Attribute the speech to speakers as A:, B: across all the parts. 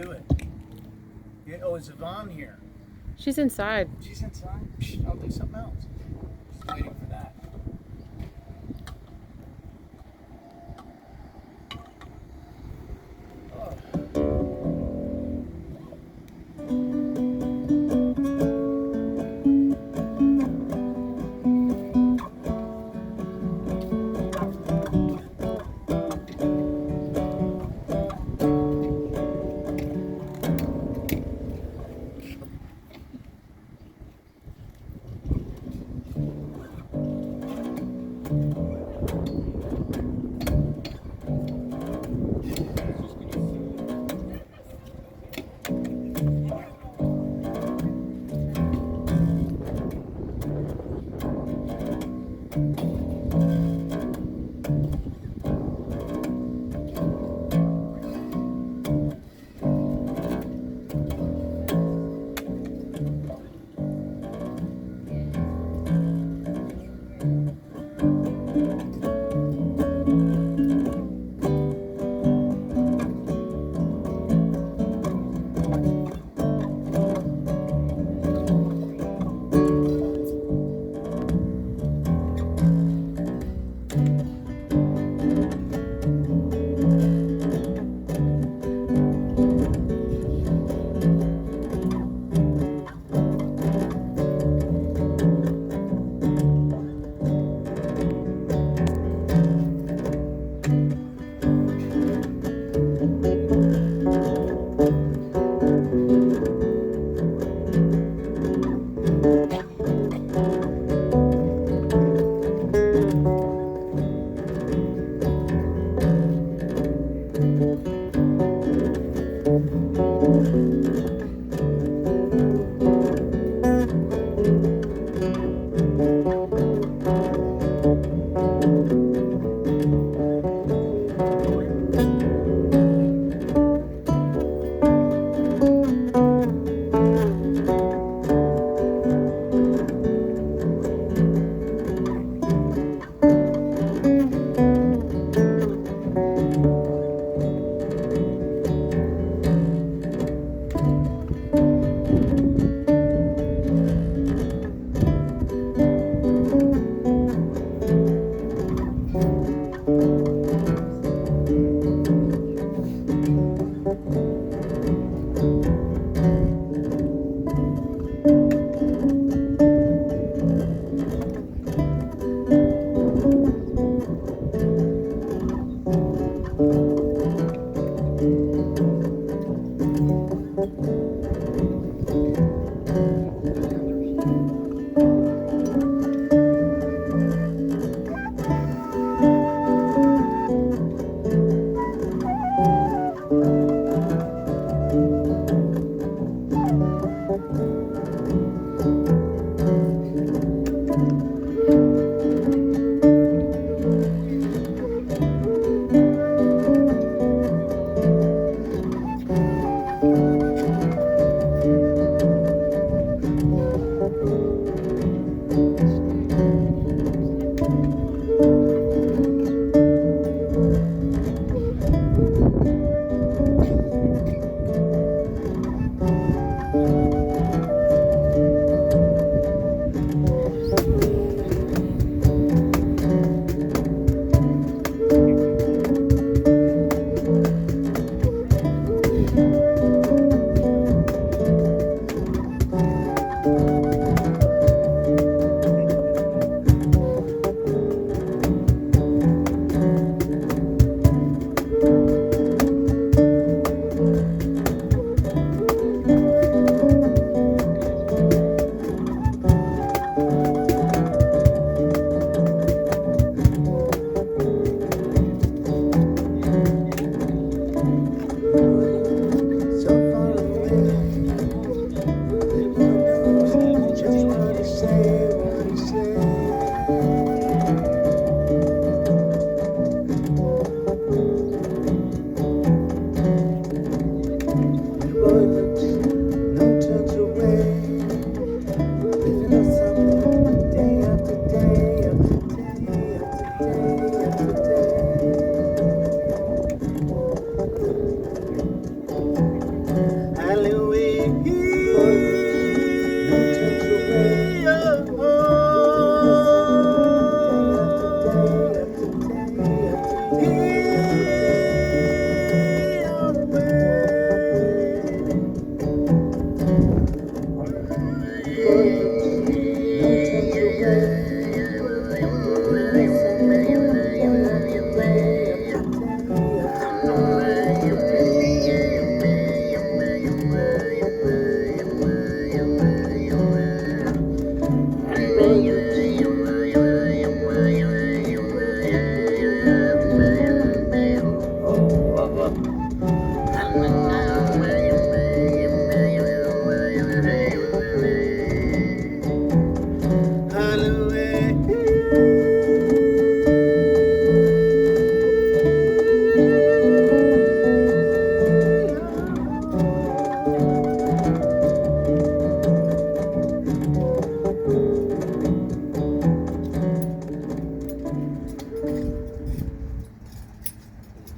A: do it. Yeah, oh, is Yvonne here?
B: She's inside.
A: She's inside? I'll do something else. Just waiting for that.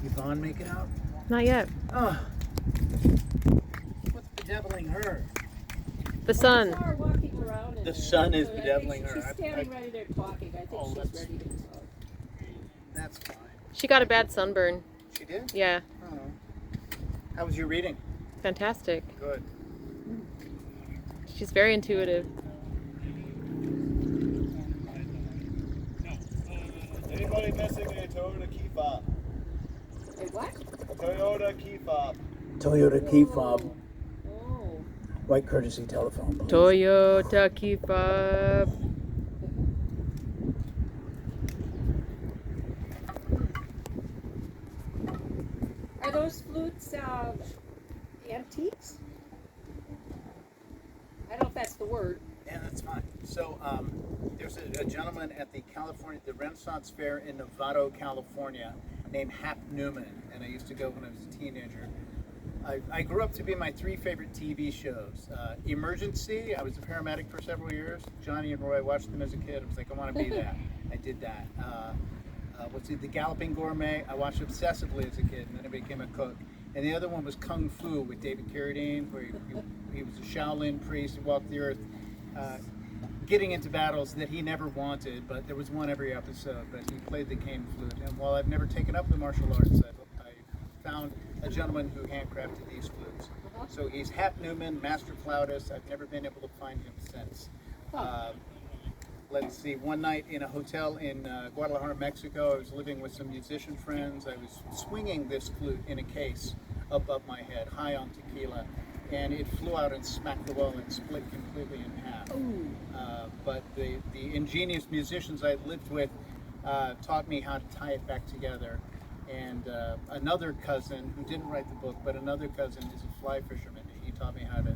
A: Yvonne make it out?
B: Not yet.
A: Oh. What's bedeviling her?
B: The sun.
A: The sun is bedeviling her.
C: She's standing right there talking. I think she's ready to talk.
A: That's fine.
B: She got a bad sunburn.
A: She did?
B: Yeah.
A: Oh. How was your reading?
B: Fantastic.
A: Good.
B: She's very intuitive.
D: Anybody missing a Toyota key fob?
C: A what?
D: Toyota key fob.
A: Toyota key fob.
C: Oh.
A: White courtesy telephone. Please.
B: Toyota key fob.
C: Are those flutes antiques? I don't know if that's the word.
A: Yeah, that's fine. So there's a gentleman at the Renaissance Fair in Novato, California, named Hap Newman, and I used to go when I was a teenager. I grew up to be my three favorite TV shows. Emergency, I was a paramedic for several years. Johnny and Roy, I watched them as a kid. I was like, I want to be that. I did that. The Galloping Gourmet, I watched obsessively as a kid, and then I became a cook. And the other one was Kung Fu with David Carradine, where he was a Shaolin priest who walked the earth, getting into battles that he never wanted, but there was one every episode, but he played the cane flute. And while I've never taken up the martial arts, I found a gentleman who handcrafted these flutes. So he's Hap Newman, master flautist. I've never been able to find him since. Let's see, one night in a hotel in Guadalajara, Mexico, I was living with some musician friends. I was swinging this flute in a case above my head, high on tequila, and it flew out and smacked the wall and split completely in half. But the ingenious musicians I lived with taught me how to tie it back together. And another cousin, who didn't write the book, but another cousin is a fly fisherman. He taught me how to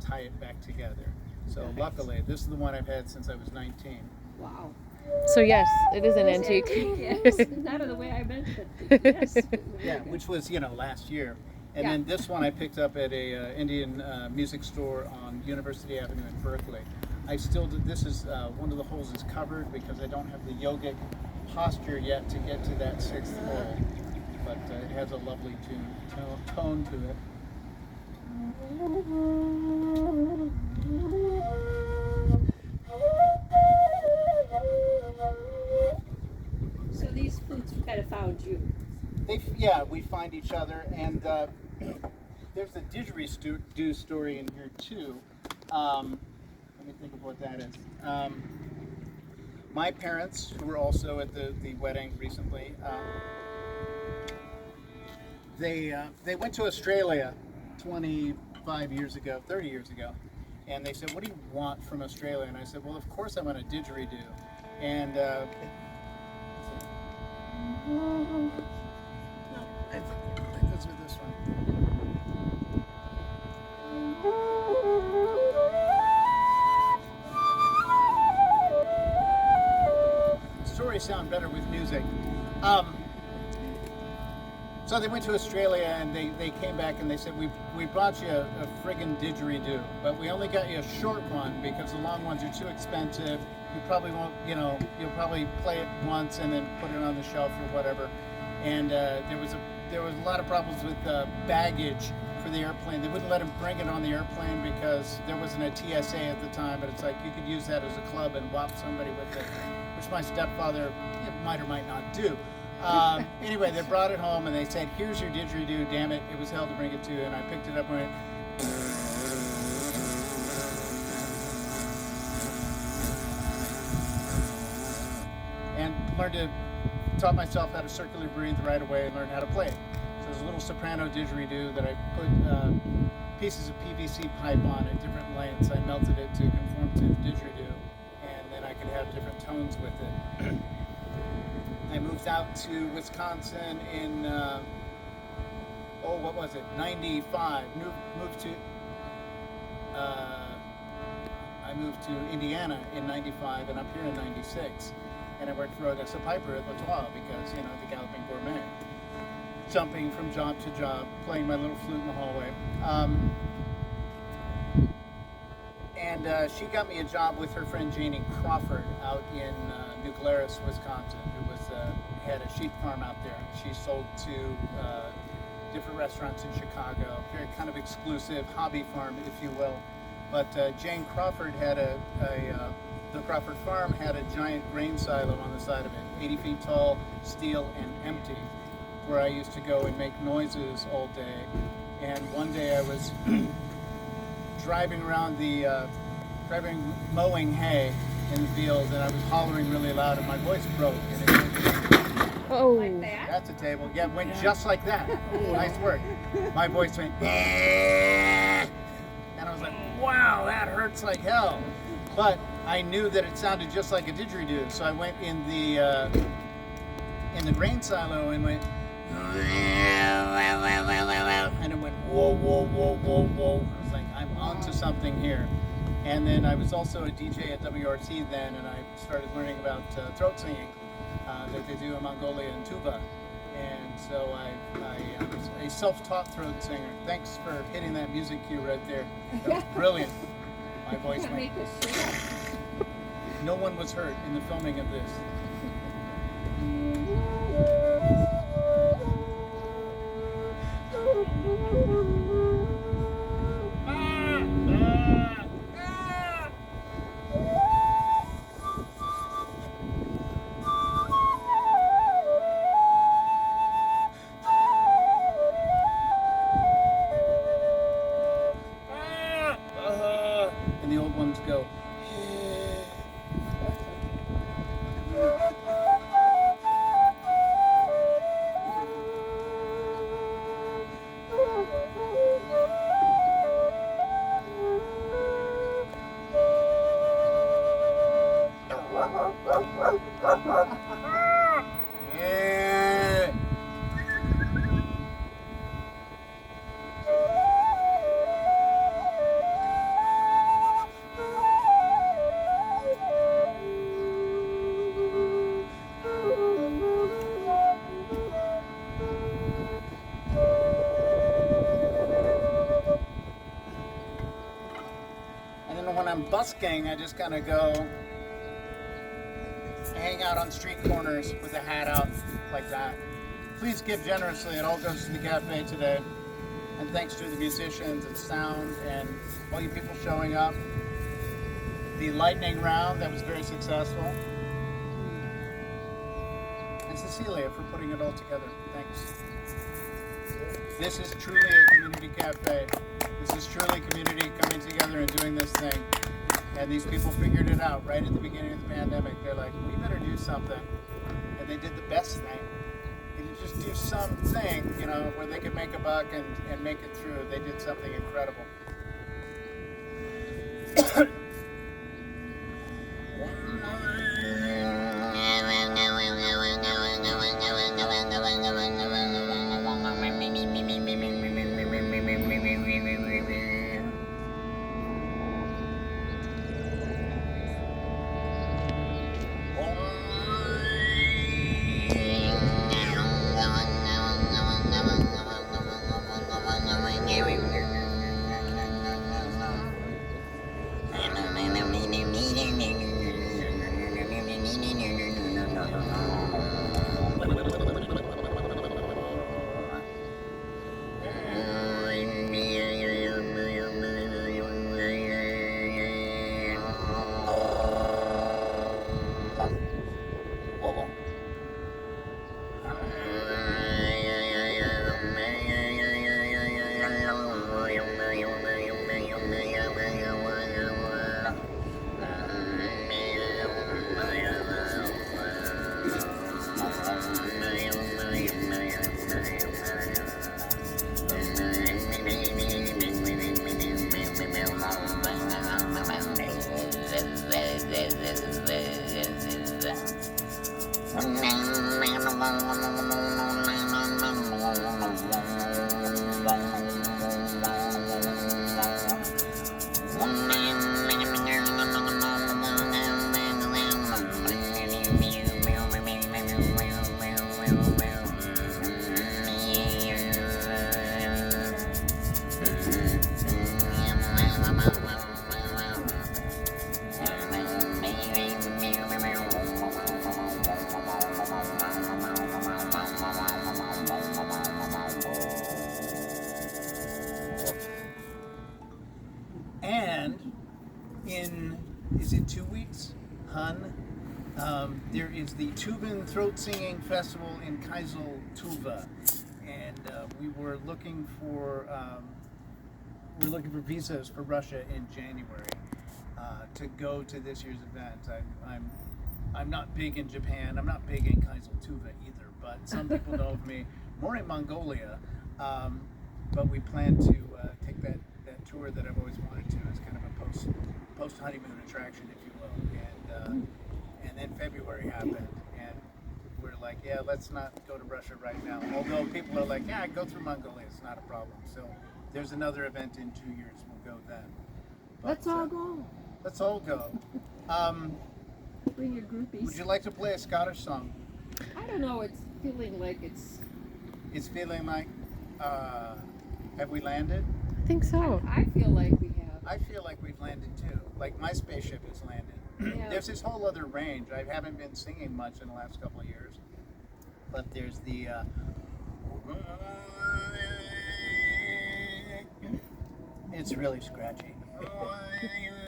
A: tie it back together. So luckily, this is the one I've had since I was 19.
C: Wow.
B: So yes, it is an antique.
C: Yes, not in the way I meant it. Yes.
A: Yeah, which was, last year. And
C: Yeah.
A: then this one I picked up at a Indian music store on University Avenue in Berkeley. I still do, this is, one of the holes is covered because I don't have the yogic posture yet to get to that sixth hole. But it has a lovely tone to it.
C: So these flutes kind of found you.
A: We find each other, and there's a didgeridoo story in here too. Let me think of what that is. My parents, who were also at the wedding recently, they went to Australia 25 years ago, 30 years ago, and they said, "What do you want from Australia?" And I said, "Well, of course I want a didgeridoo." And no, I think those are this one. Stories sound better with music. So they went to Australia and they came back and they said, we brought you a friggin' didgeridoo, but we only got you a short one because the long ones are too expensive. You probably won't, you'll probably play it once and then put it on the shelf or whatever. And there was a lot of problems with baggage for the airplane. They wouldn't let him bring it on the airplane because there wasn't a TSA at the time, but it's like you could use that as a club and whop somebody with it, which my stepfather might or might not do. Anyway, they brought it home and they said, "Here's your didgeridoo, damn it, it was hell to bring it to you." And I picked it up and went, taught myself how to circular breathe right away and learn how to play it. So there's a little soprano didgeridoo that I put pieces of PVC pipe on at different lengths. I melted it to conform to the didgeridoo, and then I could have different tones with it. I moved out to Wisconsin in, 95. I moved to Indiana in 95 and up here in 96. And I worked for Odessa Piper at Latois because, the Galloping Gourmet. Jumping from job to job, playing my little flute in the hallway. And she got me a job with her friend Janie Crawford out in New Glarus, Wisconsin, who had a sheep farm out there. She sold to different restaurants in Chicago, very kind of exclusive hobby farm, if you will. But Jane Crawford had the Crawford farm had a giant grain silo on the side of it, 80 feet tall, steel and empty, where I used to go and make noises all day. And one day I was driving around mowing hay in the field, and I was hollering really loud, and my voice broke. And it
B: Oh.
C: Like that?
A: that's a table. Yeah, it went just like that. Nice work. My voice went, and I was like, wow, that hurts like hell. But I knew that it sounded just like a didgeridoo, so I went in the grain silo and went, and it went whoa, whoa, whoa, whoa, whoa. I was like, I'm onto something here. And then I was also a DJ at WRT then, and I started learning about throat singing that they do in Mongolia and tuba. And so I was a self-taught throat singer. Thanks for hitting that music cue right there. That was brilliant. My voice
C: Can't
A: went.
C: make this shit up.
A: No one was hurt in the filming of this. And the old ones go. Yeah. And then when I'm busking, I just kind of go hang out on street corners with a hat out like that. Please give generously. It all goes to the cafe today. And thanks to the musicians and sound and all you people showing up. The lightning round, that was very successful. And Cecilia for putting it all together. Thanks. This is truly a community cafe. This is truly community coming together and doing this thing. And these people figured it out right at the beginning of the pandemic. They're like, we better do something. And they did the best thing. They didn't just do something, where they could make a buck and make it through. They did something incredible. And in, is it 2 weeks? Hun? There is the Tuvan Throat Singing Festival in Kaisel, Tuva, and we were looking for visas for Russia in January to go to this year's event. I'm not big in Japan. I'm not big in Kaisel, Tuva either, but some people know of me more in Mongolia. But we plan to take that tour that I've always wanted to as kind of a post honeymoon attraction, if you will, and then February happened, and we're like, yeah, let's not go to Russia right now. Although people are like, yeah, go through Mongolia, it's not a problem. So there's another event in 2 years. We'll go then. But,
C: Let's all go.
A: Let's all go.
C: Bring your groupies.
A: Would you like to play a Scottish song?
C: I don't know. It's feeling like it's.
A: It's feeling like, have we landed?
B: I think so.
C: I feel like we have.
A: I feel like we've landed too. Like my spaceship has landed.
C: Yeah.
A: There's this whole other range. I haven't been singing much in the last couple of years, but there's the. It's really scratchy.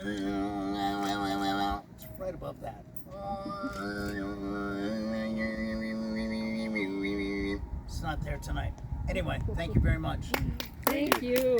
A: It's right above that. It's not there tonight. Anyway, thank you very much.
C: Thank you.